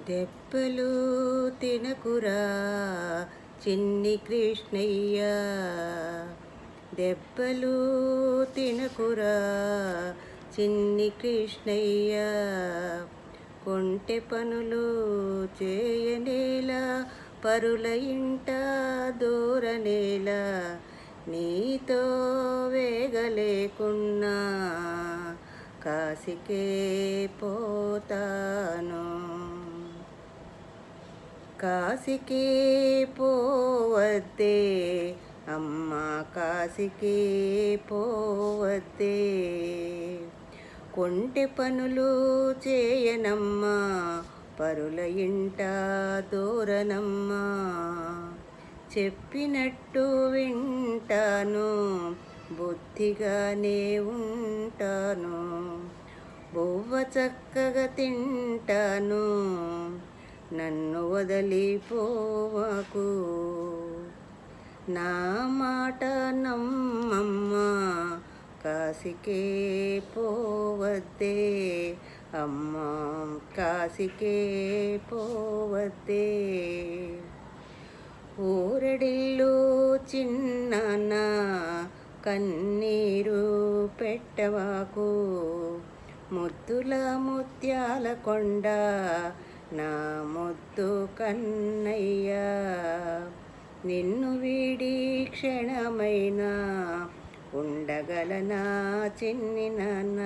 దెబ్బలు తినకురా చిన్ని కృష్ణయ్య, దెబ్బలు తినకురా చిన్ని కృష్ణయ్య. కొంటె పనులు చేయనేలా, పరుల ఇంట దూరనేలా, నీతో వేగలేకున్నా కాశీకే పోతాను. కాశీకి పోవద్దే అమ్మ, కాశీకి పోవద్దే. కొంటె పనులు చేయనమ్మా, పరుల ఇంట దూరనమ్మా. చెప్పినట్టు వింటాను, బుద్ధిగానే ఉంటాను. బువ్వ చక్కగా తింటాను, నన్ను వదిలిపోవకు. నా మాట నమ్మమ్మా, కాశీకే పోవద్దే అమ్మా, కాశీకే పోవద్దే. ఊరడిల్లు చిన్నాన్న, కన్నీరు పెట్టవాకు. ముద్దుల ముత్యాల కొండ నా ముద్దు కన్నయ్య, నిన్ను వీడి క్షణమైనా ఉండగలనా చిన్ని నాన్న.